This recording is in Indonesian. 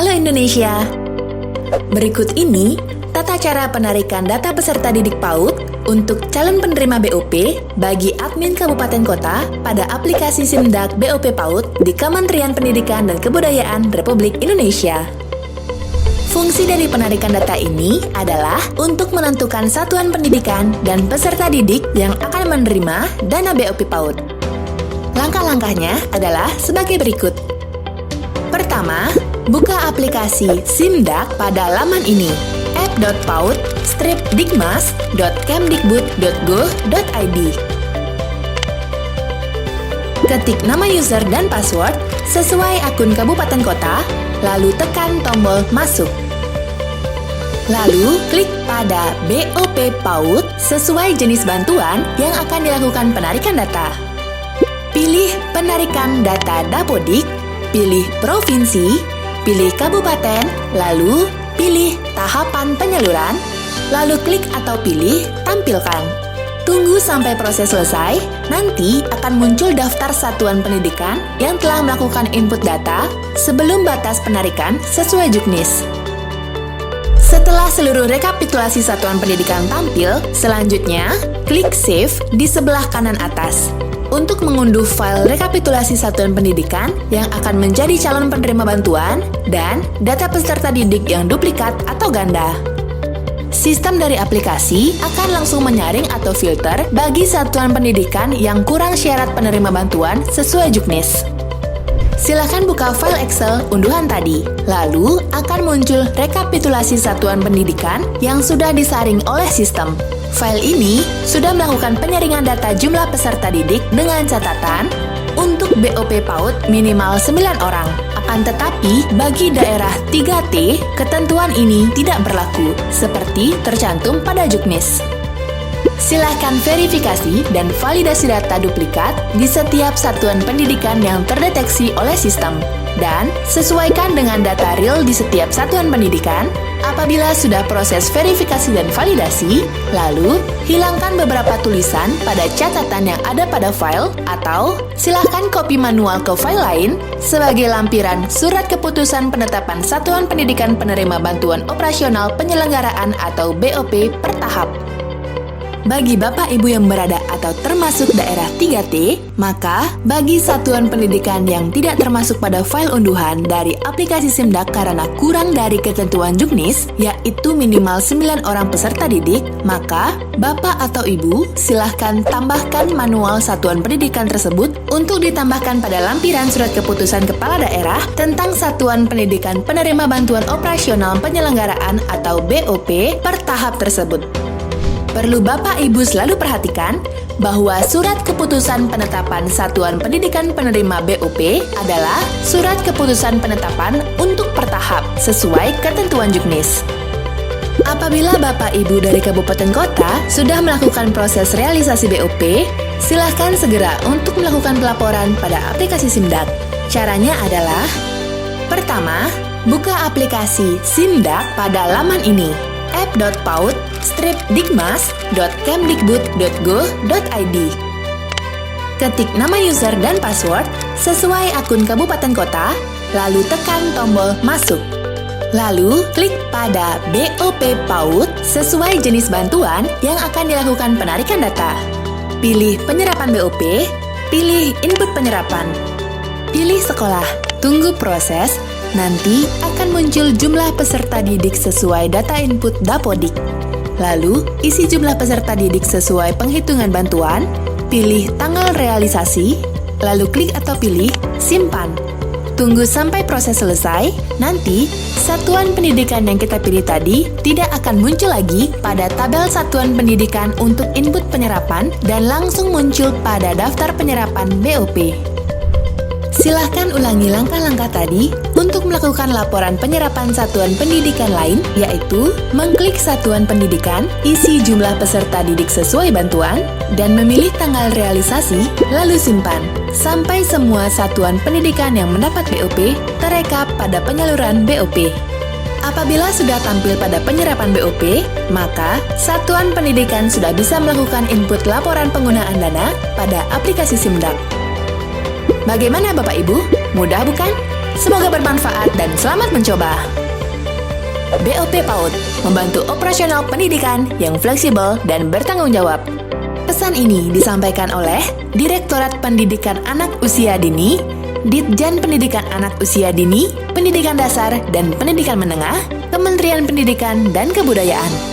Halo Indonesia. Berikut ini tata cara penarikan data peserta didik PAUD untuk calon penerima BOP bagi admin kabupaten kota pada aplikasi Simdak BOP PAUD di Kementerian Pendidikan dan Kebudayaan Republik Indonesia. Fungsi dari penarikan data ini adalah untuk menentukan satuan pendidikan dan peserta didik yang akan menerima dana BOP PAUD. Langkah-langkahnya adalah sebagai berikut. Pertama, buka aplikasi Simdak pada laman ini, app.paud-dikmas.kemdikbud.go.id. Ketik nama user dan password sesuai akun kabupaten kota, lalu tekan tombol masuk. Lalu, klik pada BOP PAUD sesuai jenis bantuan yang akan dilakukan penarikan data. Pilih penarikan data Dapodik, pilih provinsi, pilih kabupaten, lalu pilih tahapan penyaluran, lalu klik atau pilih tampilkan. Tunggu sampai proses selesai, nanti akan muncul daftar satuan pendidikan yang telah melakukan input data sebelum batas penarikan sesuai juknis. Setelah seluruh rekapitulasi satuan pendidikan tampil, selanjutnya klik Save di sebelah kanan atas untuk mengunduh file rekapitulasi satuan pendidikan yang akan menjadi calon penerima bantuan dan data peserta didik yang duplikat atau ganda. Sistem dari aplikasi akan langsung menyaring atau filter bagi satuan pendidikan yang kurang syarat penerima bantuan sesuai juknis. Silakan buka file Excel unduhan tadi, lalu akan muncul rekapitulasi satuan pendidikan yang sudah disaring oleh sistem. File ini sudah melakukan penyaringan data jumlah peserta didik dengan catatan untuk BOP PAUD minimal 9 orang. Akan tetapi, bagi daerah 3T, ketentuan ini tidak berlaku, seperti tercantum pada juknis. Silakan verifikasi dan validasi data duplikat di setiap satuan pendidikan yang terdeteksi oleh sistem, dan sesuaikan dengan data real di setiap satuan pendidikan. Apabila sudah proses verifikasi dan validasi, lalu hilangkan beberapa tulisan pada catatan yang ada pada file, atau silakan copy manual ke file lain sebagai lampiran surat keputusan penetapan satuan pendidikan penerima bantuan operasional penyelenggaraan atau BOP per tahap. Bagi Bapak Ibu yang berada atau termasuk daerah 3T, maka bagi satuan pendidikan yang tidak termasuk pada file unduhan dari aplikasi Simdak karena kurang dari ketentuan juknis, yaitu minimal 9 orang peserta didik, maka Bapak atau Ibu silahkan tambahkan manual satuan pendidikan tersebut untuk ditambahkan pada lampiran surat keputusan kepala daerah tentang satuan pendidikan penerima bantuan operasional penyelenggaraan atau BOP per tahap tersebut. Perlu Bapak Ibu selalu perhatikan bahwa surat keputusan penetapan satuan pendidikan penerima BOP adalah surat keputusan penetapan untuk per tahap sesuai ketentuan juknis. Apabila Bapak Ibu dari kabupaten kota sudah melakukan proses realisasi BOP, silahkan segera untuk melakukan pelaporan pada aplikasi Simdak. Caranya adalah: pertama, buka aplikasi Simdak pada laman ini, app.paud-dikmas.kemdikbud.go.id. Ketik nama user dan password sesuai akun kabupaten kota, lalu tekan tombol masuk. Lalu, klik pada BOP PAUD sesuai jenis bantuan yang akan dilakukan penarikan data. Pilih penyerapan BOP, pilih input penyerapan, pilih sekolah, tunggu proses. Nanti akan muncul jumlah peserta didik sesuai data input Dapodik. Lalu, isi jumlah peserta didik sesuai penghitungan bantuan, pilih tanggal realisasi, lalu klik atau pilih simpan. Tunggu sampai proses selesai, nanti satuan pendidikan yang kita pilih tadi tidak akan muncul lagi pada tabel satuan pendidikan untuk input penyerapan dan langsung muncul pada daftar penyerapan BOP. Silahkan ulangi langkah-langkah tadi untuk melakukan laporan penyerapan satuan pendidikan lain, yaitu mengklik satuan pendidikan, isi jumlah peserta didik sesuai bantuan, dan memilih tanggal realisasi, lalu simpan, sampai semua satuan pendidikan yang mendapat BOP terekap pada penyaluran BOP. Apabila sudah tampil pada penyerapan BOP, maka satuan pendidikan sudah bisa melakukan input laporan penggunaan dana pada aplikasi Simdak. Bagaimana Bapak Ibu? Mudah bukan? Semoga bermanfaat dan selamat mencoba. BOP PAUD, membantu operasional pendidikan yang fleksibel dan bertanggung jawab. Pesan ini disampaikan oleh Direktorat Pendidikan Anak Usia Dini, Ditjen Pendidikan Anak Usia Dini, Pendidikan Dasar dan Pendidikan Menengah, Kementerian Pendidikan dan Kebudayaan.